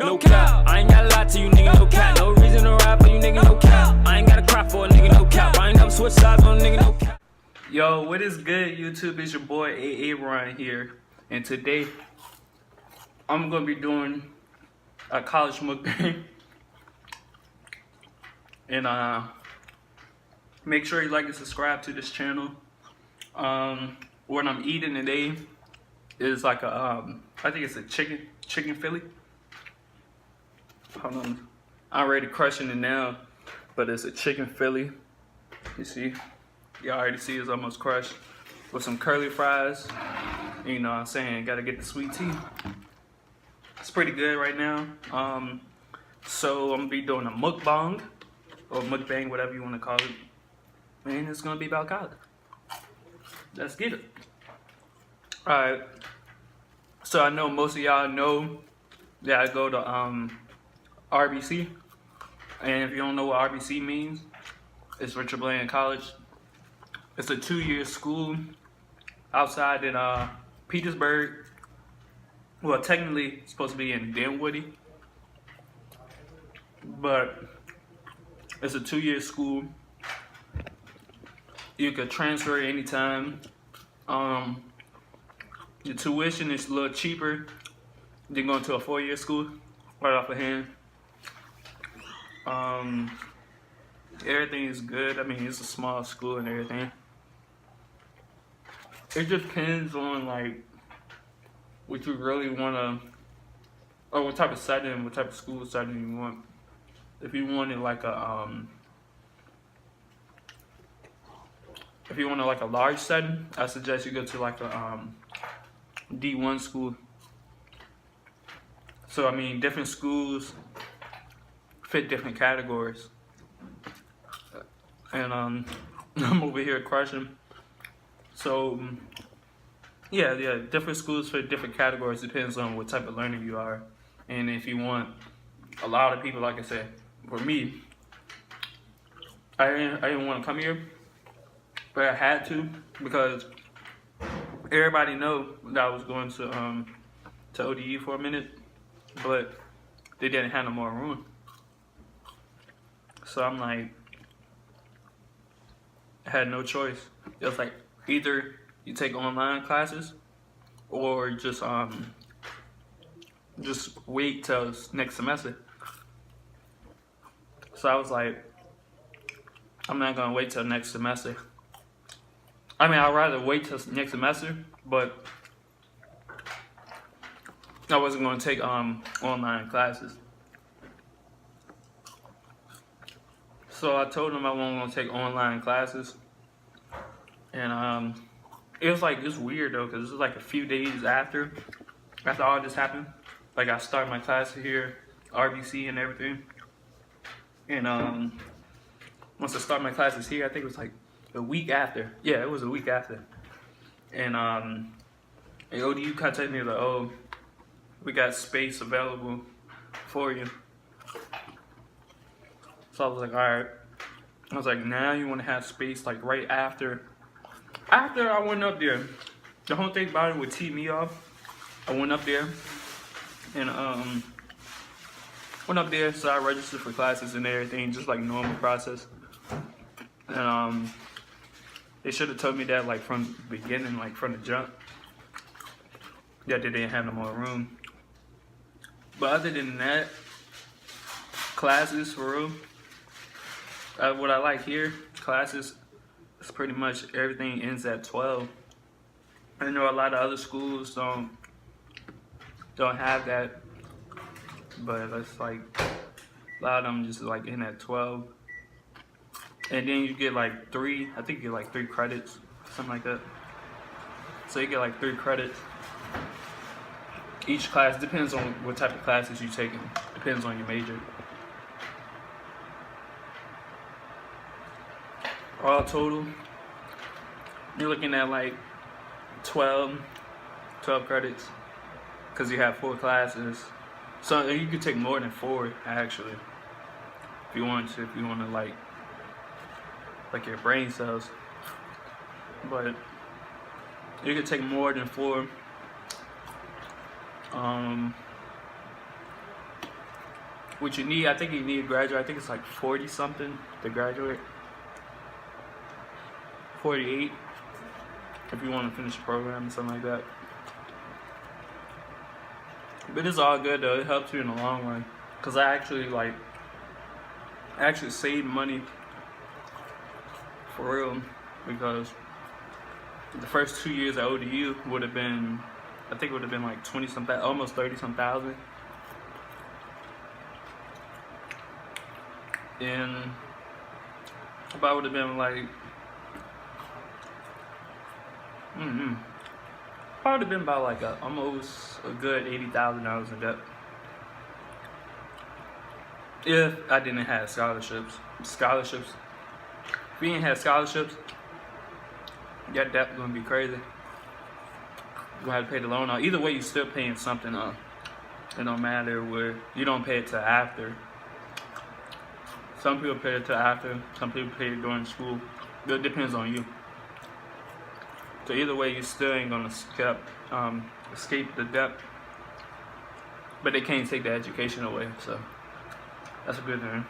no cap. I ain't gotta lie to you, nigga, no cap. No reason to rap for you, nigga, no cap. I ain't gotta cry for a nigga, no cap. I ain't never switch sides on a nigga, no cap. Yo, what is good, YouTube? It's your boy AA Ryan here, and today I'm gonna be doing a college mukbang. And make sure you like and subscribe to this channel. What I'm eating today is like a I think it's a chicken Philly. Hold on, I'm already crushing it now, but it's a chicken Philly. You see, you already see it's almost crushed, with some curly fries. You know what I'm saying, gotta get the sweet tea. It's pretty good right now. So I'm gonna be doing a mukbang, or mukbang, whatever you want to call it, and it's gonna be about college. Let's get it. Alright, so I know most of y'all know that I go to RBC, and if you don't know what RBC means, it's Richard Bland College. It's a 2-year school outside in Petersburg. Well, technically it's supposed to be in Dinwiddie, but it's a 2-year school. You could transfer anytime. The tuition is a little cheaper than going to a 4-year school, right off of hand. Everything is good. I mean, it's a small school and everything. It just depends on like what you really wanna, or what type of setting, what type of school setting you want. If you wanted like a if you wanted like a large setting, I suggest you go to like a D1 school. So I mean, different schools fit different categories. And I'm over here crushing. So yeah, different schools fit different categories. Depends on what type of learner you are, and if you want a lot of people. Like I said, for me, I didn't want to come here, but I had to, because everybody know that I was going to ODE for a minute, but they didn't have no more room. So I'm like, I had no choice. It was like, either you take online classes or just wait till next semester. So I was like, I'm not gonna wait till next semester. I mean, I'd rather wait till next semester, but I wasn't gonna take online classes. So I told them I wasn't gonna take online classes, and it was like, it's weird though, because it was like a few days after all this happened. Like, I started my class here, RBC and everything, and once I started my classes here, I think it was like a week after. Yeah, it was a week after. And ODU contacted me like, oh, we got space available for you. So I was like, alright. I was like, now you want to have space like right after I went up there. The whole thing about it would tee me off. I went up there and so I registered for classes and everything, just like normal process. And they should have told me that like from the beginning, like from the jump, that they didn't have no more room. But other than that, classes for real. What I like here, classes, is pretty much everything ends at 12. I know a lot of other schools don't have that, but it's like a lot of them just like end at 12. And then you get like 3, I think you get like 3 credits, something like that. So you get like 3 credits. Each class depends on what type of classes you're taking, depends on your major. All total, you're looking at like 12 credits, because you have 4 classes. So you could take more than 4 actually, if you want to. If you want to like your brain cells, but you could take more than 4. what you need. I think you need to graduate. I think it's like 40 something to graduate. 48 if you want to finish the program or something like that. But it's all good though. It helps you in the long run. Cause I actually saved money for real, because the first 2 years at ODU would have been, I think it would have been like 20 some, almost 30 some thousand. And if I would have been like, I would have been about like almost a good $80,000 in debt. If I didn't have scholarships. If you didn't have scholarships, your debt gonna be crazy. You're gonna have to pay the loan off. Either way, you're still paying something off. It don't matter where you don't pay it till after. Some people pay it till after. Some people pay it during school. It depends on you. So either way, you still ain't gonna escape the debt. But they can't take the education away. So that's a good thing.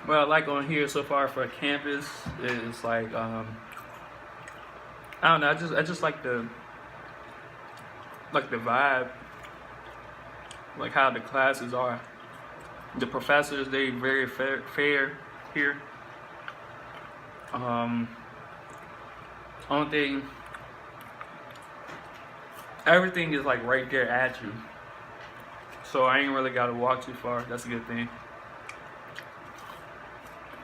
Well, I like on here so far for campus is like I don't know. I just like the vibe, like how the classes are. The professors, they very fair here. Only thing, everything is like right there at you. So I ain't really gotta walk too far. That's a good thing.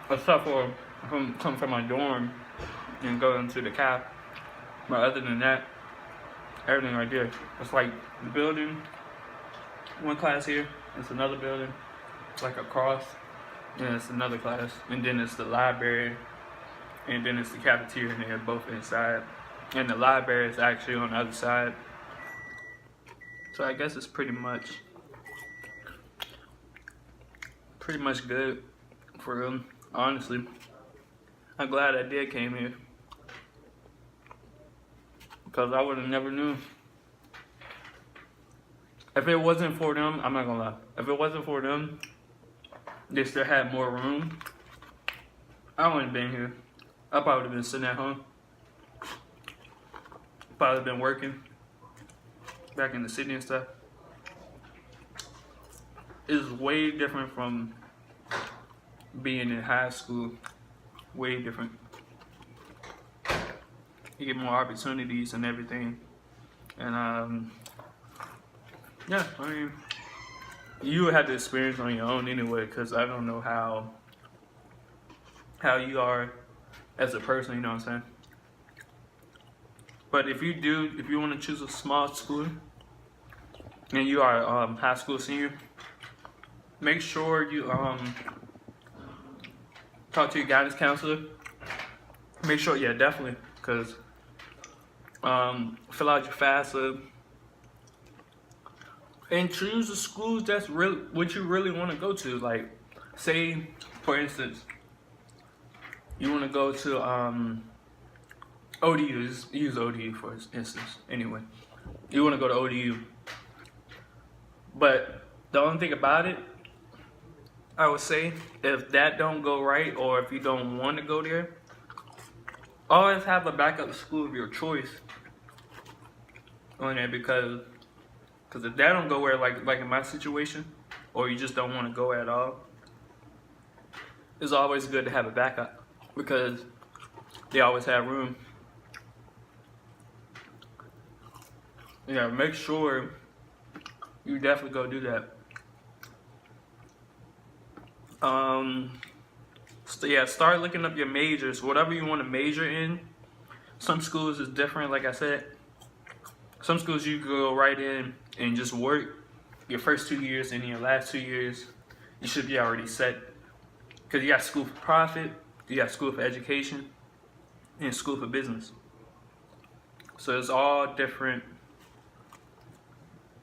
Except for come from my dorm and go into the cap. But other than that, everything right there. It's like the building, one class here, it's another building, it's like across, and it's another class, and then it's the library, and then it's the cafeteria, and they're both inside. And the library is actually on the other side. So I guess it's pretty much good for real. Honestly, I'm glad I did came here, because I would have never knew. If it wasn't for them, I'm not gonna lie. If it wasn't for them, they still had more room, I wouldn't have been here. I probably would have been sitting at home. Probably been working back in the city and stuff. It's way different from being in high school. Way different. You get more opportunities and everything. And yeah, I mean, you had the experience on your own anyway, because I don't know how you are as a person, you know what I'm saying? But if you want to choose a small school and you are a high school senior, make sure you talk to your guidance counselor. Make sure, yeah, definitely, because fill out your FAFSA and choose the schools that's really what you really want to go to. Like, say for instance, you want to go to ODU. Just use ODU for instance. Anyway, you want to go to ODU, but the only thing about it, I would say, if that don't go right, or if you don't want to go there, always have a backup school of your choice on there, because if that don't go where, like in my situation, or you just don't want to go at all, it's always good to have a backup, because they always have room. Yeah, make sure you definitely go do that. So yeah, start looking up your majors, whatever you want to major in. Some schools is different, like I said. Some schools you can go right in and just work your first 2 years, and in your last 2 years, you should be already set. Because you got school for profit, you got school for education, and school for business. So it's all different.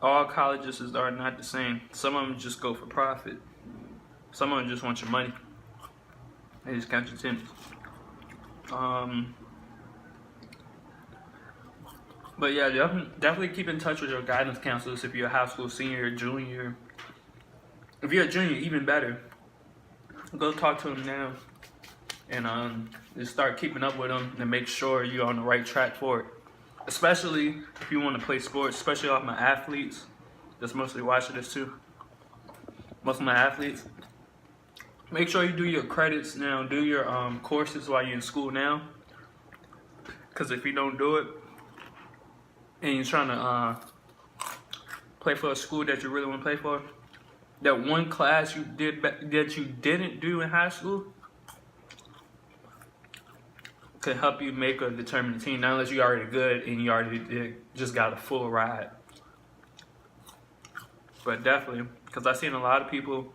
All colleges are not the same. Some of them just go for profit. Some of them just want your money. They just count your tenants. But yeah, definitely keep in touch with your guidance counselors if you're a high school senior or junior. If you're a junior, even better. Go talk to them now, and just start keeping up with them and make sure you're on the right track for it. Especially if you want to play sports, especially all my athletes that's mostly watching this too. Most of my athletes. Make sure you do your credits now, do your courses while you're in school now. Because if you don't do it, and you're trying to play for a school that you really want to play for, that one class you did that you didn't do in high school could help you make a determined team. Not unless you're already good and you already just got a full ride. But definitely, because I've seen a lot of people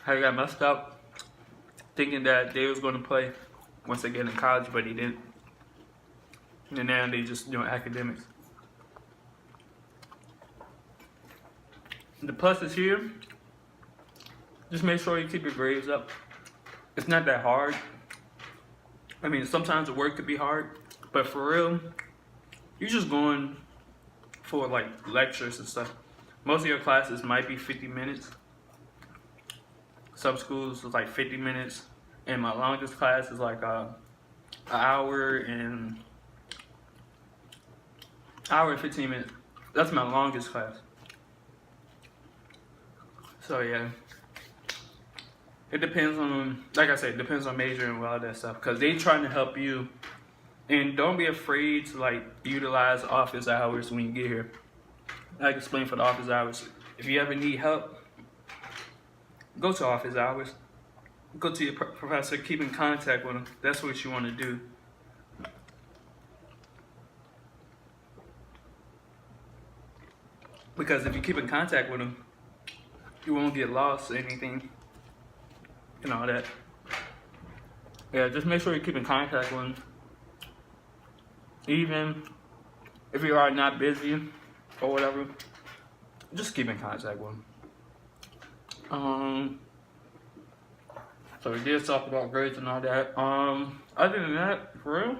how they got messed up thinking that they was going to play once they get in college, but they didn't. And now they just doing academics. The plus is here. Just make sure you keep your grades up. It's not that hard. I mean, sometimes the work could be hard, but for real, you're just going for like lectures and stuff. Most of your classes might be 50 minutes. Some schools is like 50 minutes, and my longest class is like an hour and 15 minutes. That's my longest class. So yeah, it depends on, like I said, it depends on major and all that stuff, because they trying to help you. And don't be afraid to like utilize office hours when you get here. I explain for the office hours. If you ever need help, go to office hours. Go to your professor, keep in contact with them. That's what you want to do. Because if you keep in contact with them, you won't get lost or anything and all that. Yeah, just make sure you keep in contact with them. Even if you are not busy or whatever, just keep in contact with them. So we did talk about grades and all that. Other than that, for real,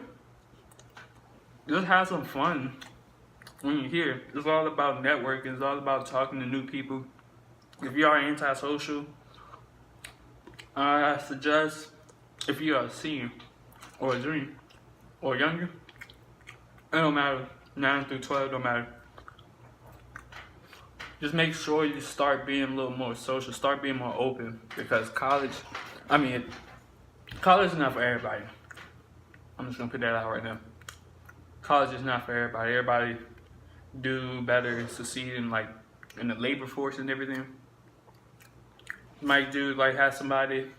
just have some fun when you're here. It's all about networking. It's all about talking to new people. If you are antisocial, I suggest, if you are a senior or a junior or younger, it don't matter, 9 through 12 don't matter. Just make sure you start being a little more social, start being more open, because college is not for everybody. I'm just gonna put that out right now. College is not for everybody. Everybody do better and succeed in the labor force and everything. Might do have somebody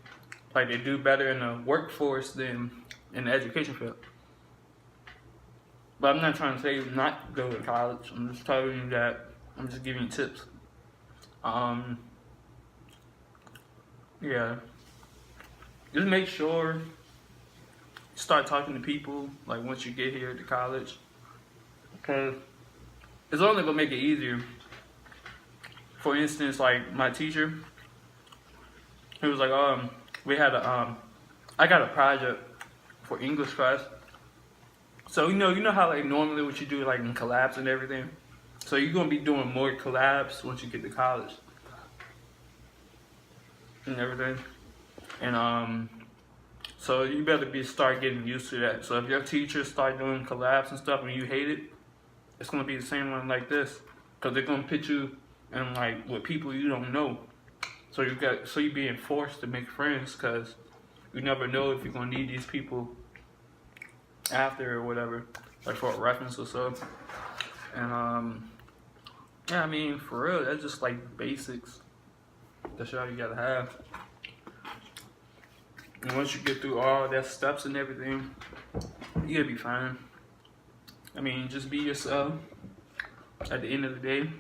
they do better in the workforce than in the education field. But I'm not trying to say not go to college. I'm just telling you that, I'm just giving you tips. Yeah. Just make sure you start talking to people once you get here to college, because it's only gonna make it easier. For instance, my teacher, he was like, we had I got a project for English class. So you know how normally what you do in collabs and everything. So you're gonna be doing more collabs once you get to college and everything. And so you better start getting used to that. So if your teachers start doing collabs and stuff and you hate it, it's gonna be the same one like this, because they're gonna put you in with people you don't know. So you're being forced to make friends, because you never know if you're gonna need these people after or whatever, for a reference or so. And yeah, I mean, for real, that's just basics. That's all you gotta have. And once you get through all that steps and everything, you'll be fine. I mean, just be yourself at the end of the day.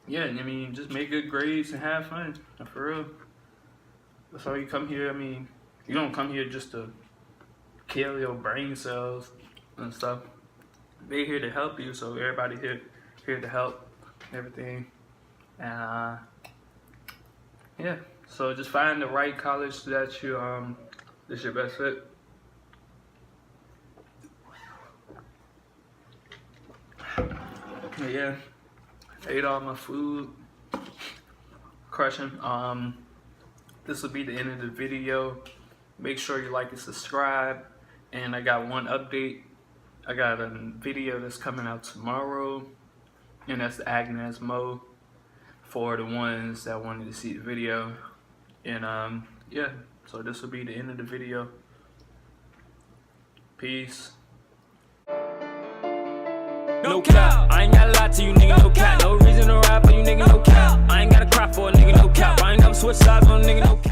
Yeah, I mean, just make good grades and have fun. For real. That's why you come here. I mean, you don't come here just to kill your brain cells and stuff. They're here to help you, so everybody here to help and everything. And yeah, so just find the right college that's your best fit. Yeah, ate all my food, crushing. This will be the end of the video. Make sure you like and subscribe. And I got one update. I got a video that's coming out tomorrow, and that's the Agnes Mo for the ones that wanted to see the video. And yeah, so this will be the end of the video. Peace. No cap, I ain't gotta lie to you, nigga, no cap. No reason to ride for you, nigga, no cap. I ain't gotta cry for a nigga, no cap. I ain't never switch sides on a nigga, no cap.